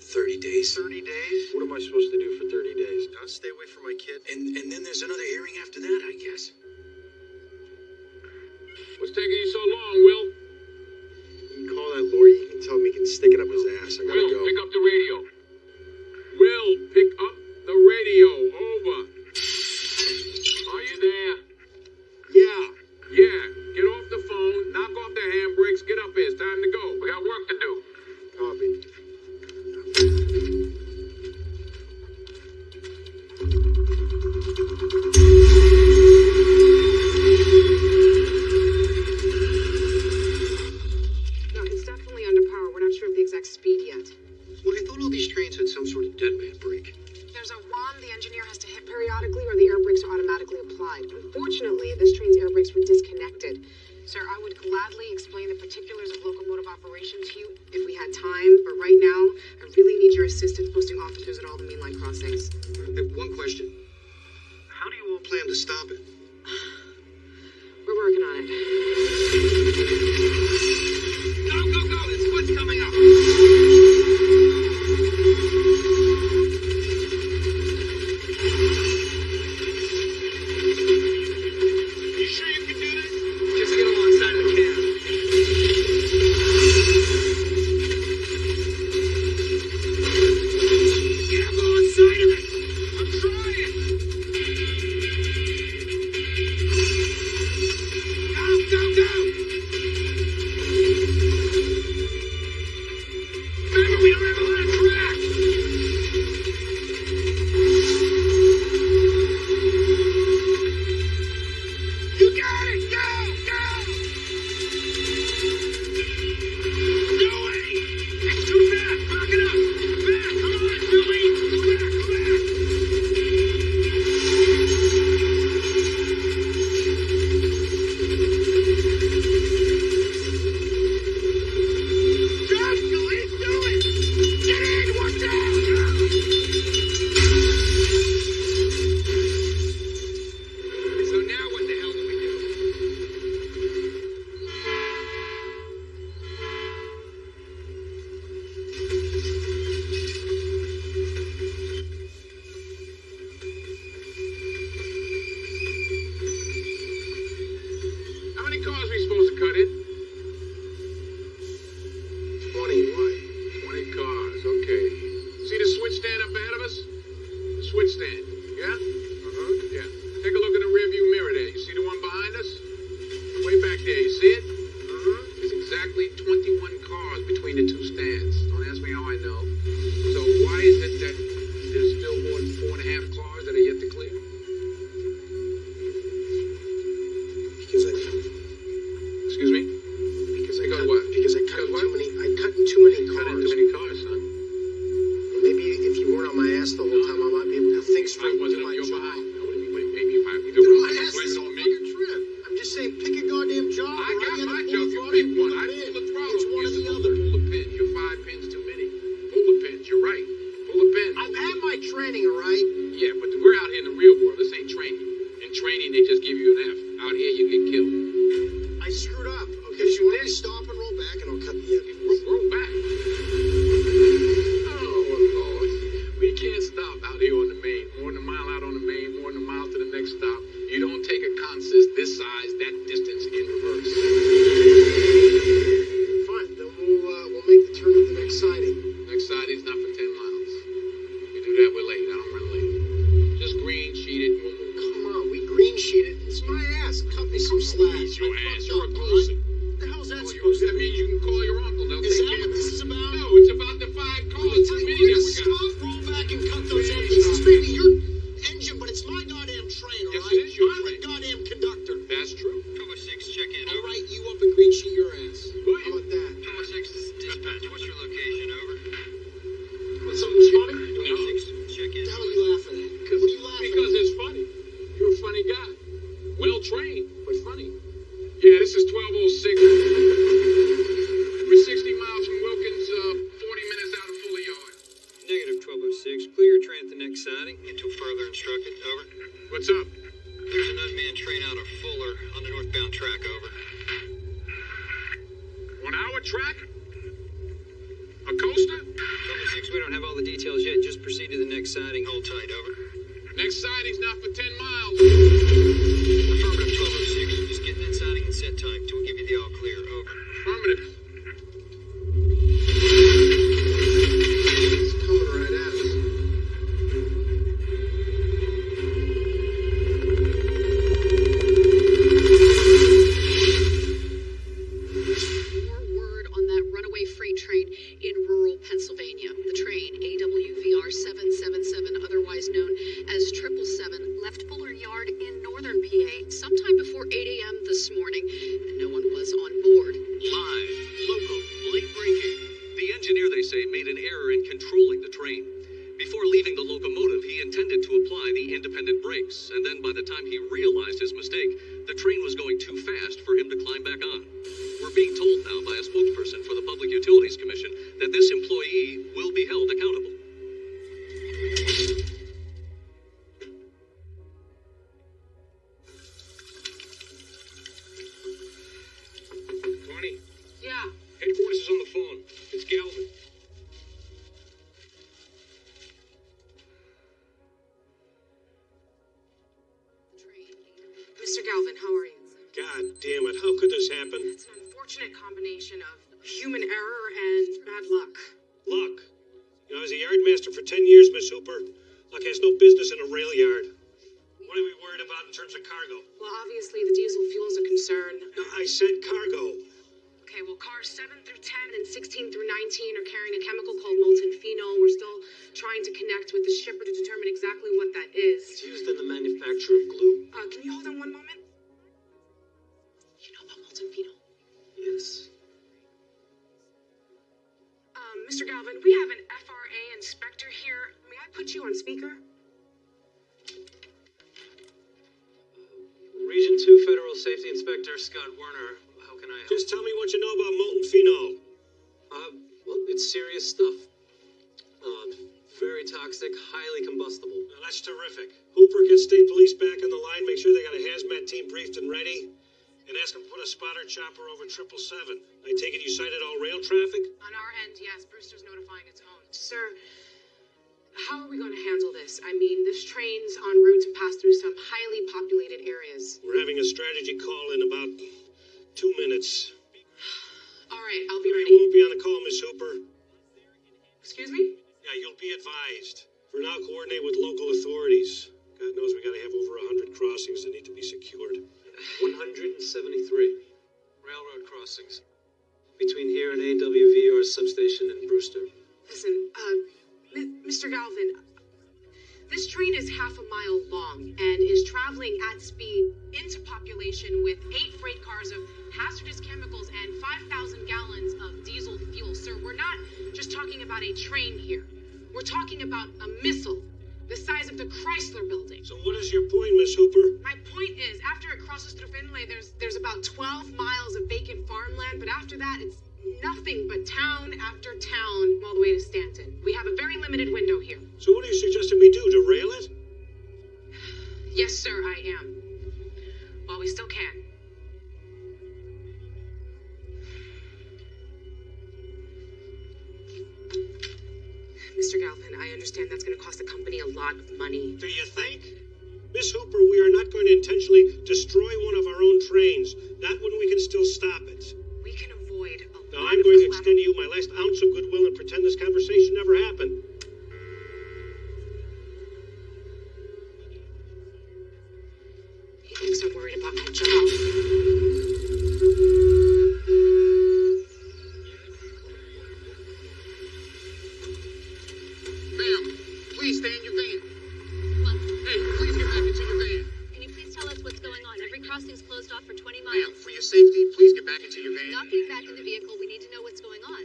30 days. 30 days? What am I supposed to do for 30 days? Huh? Stay away from my kid? And then there's another hearing after that, I guess. What's taking you so long, Will? You can call that lawyer, you can tell him he can stick it up his ass. I gotta Will, go. pick up the radio. Will, pick up the radio. Over. Are you there? Yeah. Yeah. Get off the phone, knock off the handbrakes, get up here. It's time to go. We got work to do. Copy. Speed yet. Well, I thought all these trains had some sort of deadman brake. There's a wand the engineer has to hit periodically or the air brakes are automatically applied. Unfortunately, this train's air brakes were disconnected. Sir, I would gladly explain the particulars of locomotive operation to you if we had time, but right now, I really need your assistance posting officers at all the mainline crossings. One question. How do you all plan to stop it? We're working on it. Go, go, go! This foot's coming up! You sure you can do this? Just get alongside the cab. Get alongside of it! I'm trying! Go, go, go! Remember, we don't have a lot of track! You got it! Go! Go! No way! It's too fast! Back it up! Back! Come on, Billy! Go back! Go back! Drive, Billy! Do it! Get in! Watch out! So now what the hell do we do? How many cars are we supposed to cut in? 20, why? 20 cars, okay. See the switch stand up ahead of us? The switch stand, yeah? Yeah. Take a look in the rearview mirror there. You see the one behind us? Way back there, you see it? There's exactly 21 cars between the two stands. Don't ask me how I know. So why is it that there's still more than 4.5 cars that are yet to clear? Because I Excuse me? Because I Because cut, what? Because I cut Because in what? too many. I cut in too many Cut cars. in too many cars, son. Maybe if you weren't on my ass the whole time, I might be able to think I straight. wasn't with on my your job. behind. I wouldn't be maybe if I we do You're it on my ass blame this it whole on me. fucking trip. I'm just saying, pick a goddamn job. I or got gotta my pull job. the You throttle, pick pull one. the I pin. pull the throttle. It's one or You're the supposed other. to pull the pin. You're 5 pins too many. Pull the pins. You're right. Pull the pin. I've had my training, all right? Yeah, but we're out here in the real world. This ain't training. In training, they just give you an F. Out here, you get killed. I screwed up. Okay, so you want me to stop and roll back, and I'll cut the end. Roll back. Oh, Lord. We can't stop out here on the main. More than a mile out on the main, more than a mile to the next stop. You don't take a consist this size, that distance in reverse. Fine, then we'll make the turn at the next siding. Next siding's not for 10 miles. You do that, we're late. I don't run late. Just green, sheet it, and we'll move. Come on, we green sheeted. It's my ass. Cut me some slack. It's your I ass. fucked You're a up, cruiser. What the hell's that supposed to That mean? means you can call your uncle. They'll Is take that care what of this it. is about? No, it's about the 5 cars. Too many We're that gonna we got. stop, roll back, and cut those ends. This is maybe your engine, but it's my goddamn train, all Yes, right? it is your I'm train. the goddamn conductor. That's true. Tower 6, check in. All right, you up and green sheet your ass. Who are How you? about that? Tower 6 is dispatch. What's your location? Over. What's something funny? Tower 6, check in. What the hell are you laughing at? What are you laughing Because at? it's funny. You're a funny guy. Well trained, but funny. Yeah, this is 1206. We're 60 miles from Wilkins, 40 minutes out of Fuller Yard. Negative 1206. Clear your train at the next siding until further instructed. Over. What's up? There's an unmanned train out of Fuller on the northbound track. Over. On our track? A coaster? Tower 6 6, we don't have all the details yet. Just proceed to the next sighting. Hold tight, over. Next sighting's not for 10 miles. Affirmative, 1206. Just getting that sighting and set time till we give you the all clear, over. Affirmative. It's coming right at us. More word on that runaway freight train in rural Pennsylvania. The train, AWVR 777, otherwise known as 777, left Bullard Yard in northern PA sometime before 8 a.m. this morning, and no one was on board. Live, local, late breaking. The engineer, they say, made an error in controlling the train. Before leaving the locomotive, he intended to apply the independent brakes, and then by the time he realized his mistake, the train was going too fast for him to climb back on. We're being told now by a spokesperson for the Public Utilities Commission that this employee will be held accountable. Connie, Yeah. headquarters is on the phone. It's Galvin. Mr. Galvin, how are you? God damn it, how could this happen? It's an unfortunate combination of human error and bad luck. Luck. You know, I was a yardmaster for 10 years, Miss Hooper. Luck has no business in a rail yard. What are we worried about in terms of cargo? Well, obviously the diesel fuel is a concern. No, I said cargo. Okay, well, cars 7 through 10 and 16 through 19 are carrying a chemical called molten phenol. We're still trying to connect with the shipper to determine exactly what that is. It's used in the manufacture of glue. Can you hold on one moment? You know about molten phenol? Yes. Mr. Galvin, we have an FRA inspector here. May I put you on speaker? Region 2 Federal Safety Inspector Scott Werner. How can I help? Just tell me what you know about molten phenol. Well, it's serious stuff. Very toxic, highly combustible. Now, that's terrific. Hooper, get state police back on the line. Make sure they got a hazmat team briefed and ready. And ask them to put a spotter chopper over 777. I take it you cited all rail traffic? On our end, yes. Brewster's notifying its own. Sir, how are we going to handle this? I mean, this train's en route to pass through some highly populated areas. We're having a strategy call in about 2 minutes. All right, I'll be You ready. won't be on the call, Miss Hooper. Excuse me? Yeah, you'll be advised. For now, coordinate with local authorities. God knows we gotta have over 100 crossings that need to be secured. 173 railroad crossings between here and AWVR substation in Brewster. Listen, Mr. Galvin, this train is half a mile long and is traveling at speed into population with 8 freight cars of hazardous chemicals and 5,000 gallons of diesel fuel. Sir, we're not just talking about a train here. We're talking about a missile the size of the Chrysler building. So what is your point, Miss Hooper? My point is, after it crosses through Finlay, there's about 12 miles of vacant farmland, but after that, it's nothing but town after town all the way to Stanton. We have a very limited window here. So what are you suggesting we do, derail it? Yes, sir, I am. While we still can. Mr. Galvin, I understand that's going to cost the company a lot of money. Do you think? Miss Hooper, we are not going to intentionally destroy one of our own trains. Not when we can still stop it. We can avoid a Now, lot I'm of going to extend to you my last ounce of goodwill and pretend this conversation never happened. He thinks I'm worried about my job. Ma'am, please stay in your van. Hey, please get back into your van. Can you please tell us what's going on? Every crossing's closed off for 20 Ma'am, miles. for your safety, please get back into your van. Not getting back in the vehicle. We need to know what's going on.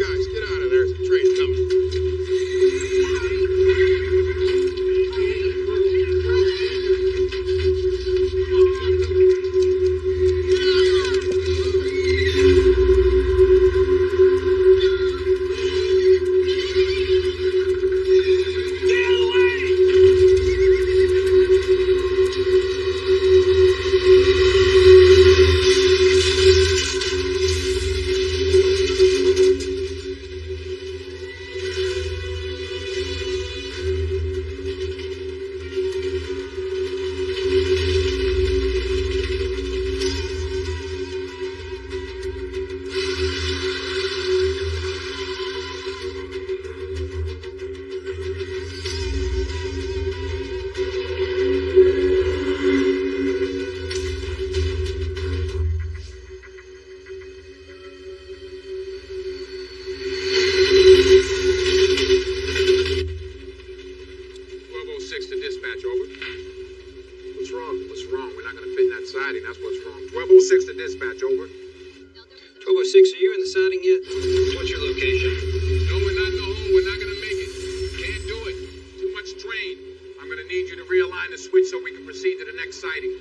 Guys, get out of there. The train's coming. message, over. 1206, are you in the siding yet? What's your location? No, we're not in the hole. We're not gonna make it. Can't do it. Too much terrain. I'm gonna need you to realign the switch so we can proceed to the next sighting.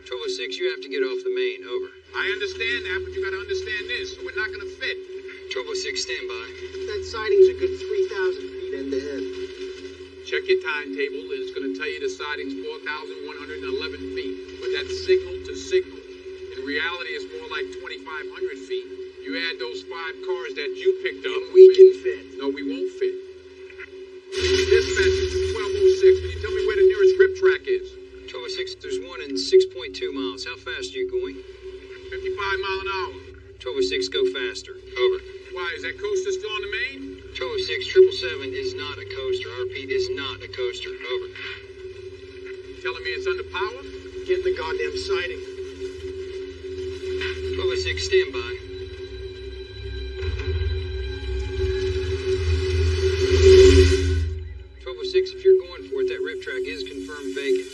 1206, you have to get off the main. Over. I understand that, but you gotta understand this. So we're not gonna fit. 1206, stand by. That siding's a good 3,000 feet end to end. Check your timetable. It's gonna tell you the siding's 4,111 feet. But that's signal to signal. In reality, it's more like 2,500 feet. You add those 5 cars that you picked up. And we can fit. No, we won't fit. Dispatch, 1206. Can you tell me where the nearest rip track is? 1206, there's one in 6.2 miles. How fast are you going? 55 mile an hour. 1206, go faster. Over. Why, is that coaster still on the main? 1206, 777 is not a coaster. I repeat, is not a coaster. Over. Telling me it's under power? Get in the goddamn siding. 1206, stand by. 1206, if you're going for it, that rip track is confirmed vacant.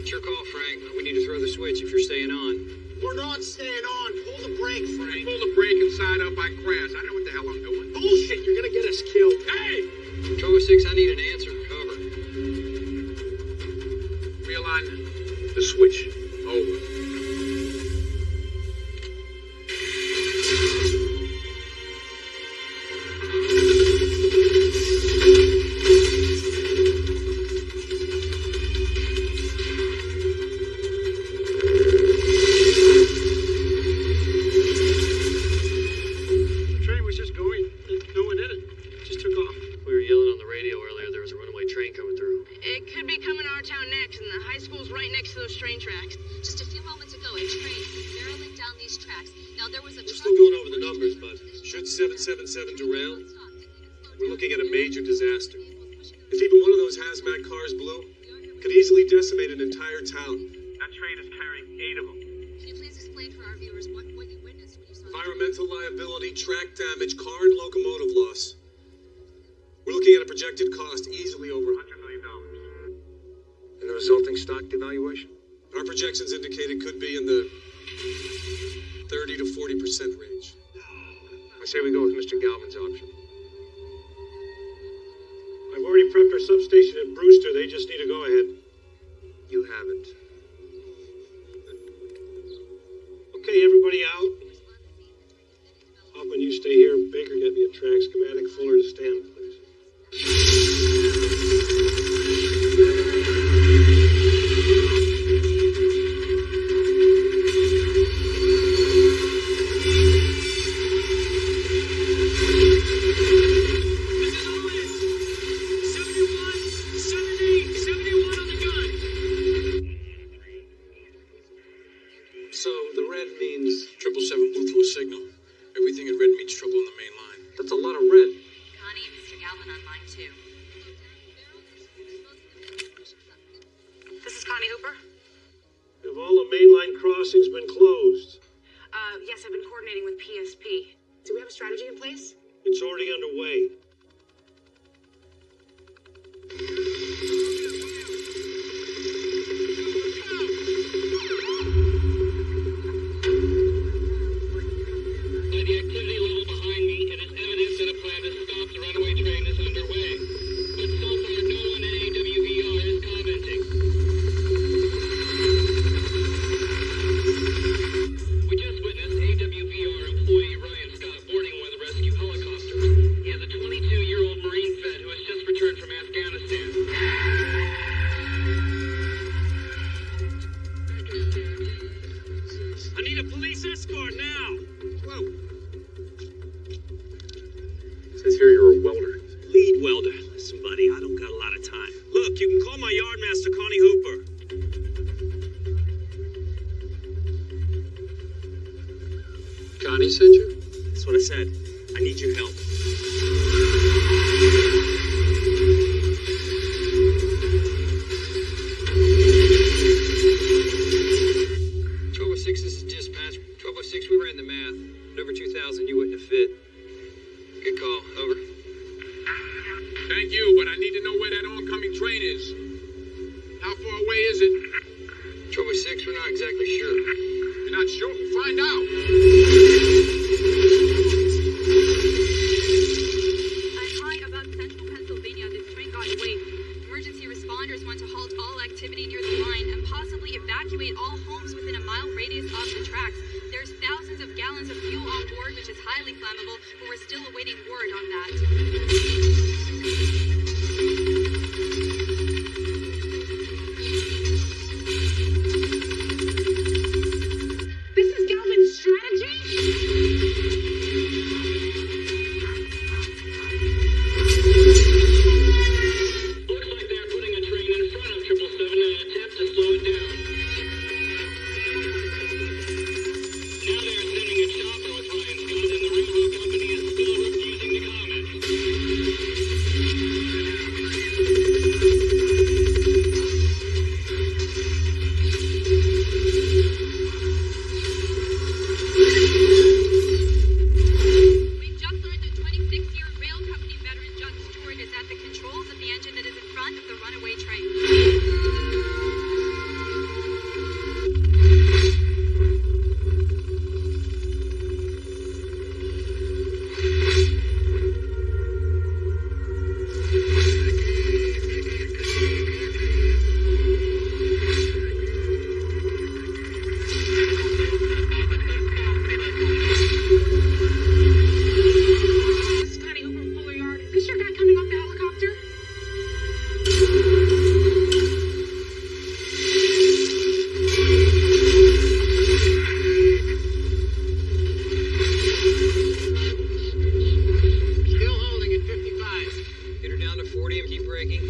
It's your call, Frank. We need to throw the switch if you're staying on. We're not staying on. Pull the brake, Frank. Pull the brake and side up, I crash. I know what the hell I'm doing. Bullshit, you're gonna get us killed. Hey! 1206, I need an answer. Over. Realign the switch. Over. Derail, we're looking at a major disaster. If even one of those hazmat cars blew, it could easily decimate an entire town. That train is carrying 8 of them. Can you please explain for our viewers what you witnessed when you saw Environmental liability, track damage, car and locomotive loss. We're looking at a projected cost easily over $100 million. And the resulting stock devaluation? Our projections indicate it could be in the 30 to 40% range. I say we go with Mr. Galvin's option. I've already prepped our substation at Brewster. They just need to go ahead. You haven't. Okay, everybody out. Hoffman, you stay here. Baker, get me a track schematic. Fuller to stand, please. Yes, I've been coordinating with PSP. Do we have a strategy in place? It's already underway. By the activity level behind me, it is evident that a plan to stop the runaway train is underway. But so far, no one in AWVR is commenting. We just witnessed AWVR employee Ryan Scott boarding one of the rescue helicopters. He is a 22-year-old Marine vet who has just returned from Afghanistan. I need a police escort now! Whoa! Says here you're a welder. Lead welder. Listen, buddy, I don't got a lot of time. Look, you can call my yardmaster, Connie Hooper. Connie sent you? That's what I said. I need your help. This is dispatch. 1206, we ran the math. At over 2,000, you wouldn't have fit. Good call. Over. Thank you, but I need to know where that oncoming train is. How far away is it? 1206, we're not exactly sure. You're not sure. Find out. I'm calling about central Pennsylvania. This train got away. Emergency responders want to halt all activity near the line and possibly evacuate all homes within a mile radius of the tracks. There's thousands of gallons of fuel on board, which is highly flammable, but we're still awaiting word on that. This is Galvin's strategy? Looks like they're putting a train in front of 777 in an attempt to slow it down. Now they're sending a chopper with Ryan Scott, and the railroad company is still refusing to comment. We just learned that 26-year rail company veteran John Stewart is at the controls of the engine that is in front of the runaway train. Scotty over in Fuller Yard. Is this your guy coming off the helicopter? Still holding at 55. Get her down to 40 and keep braking.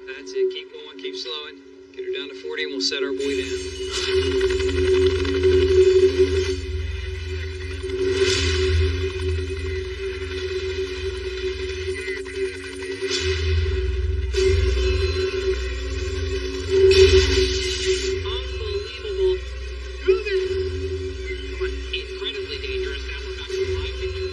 That's it. Keep going. Keep slowing. Get her down to 40 and we'll set our boy down. Unbelievable. Do this. Come on. Incredibly dangerous. Now we're back to live picture.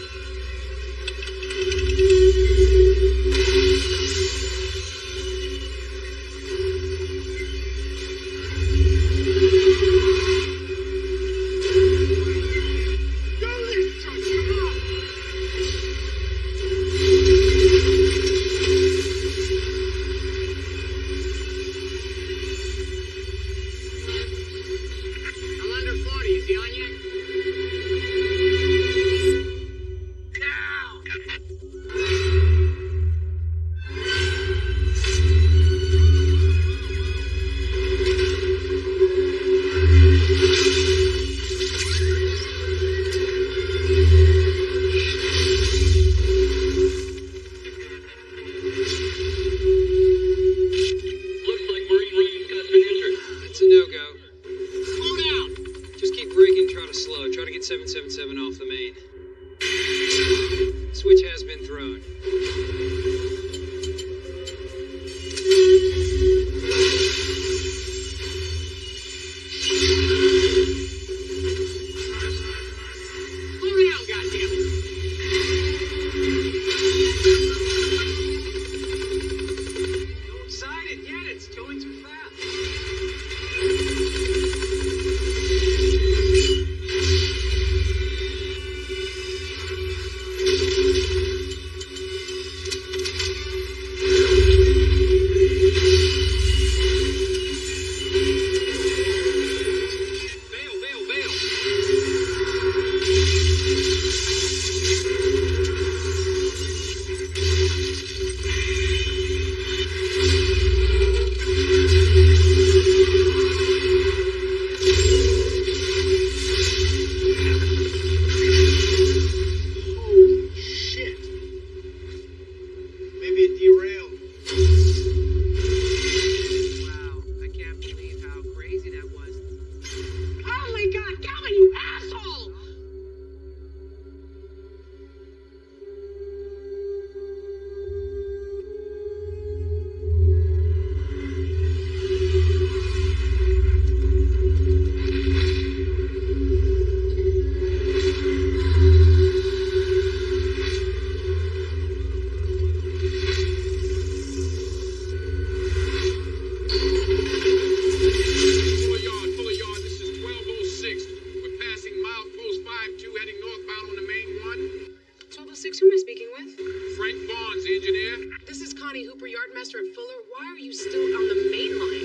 Johnny Hooper, yardmaster at Fuller, why are you still on the main line?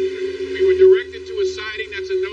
We were directed to a siding that's a no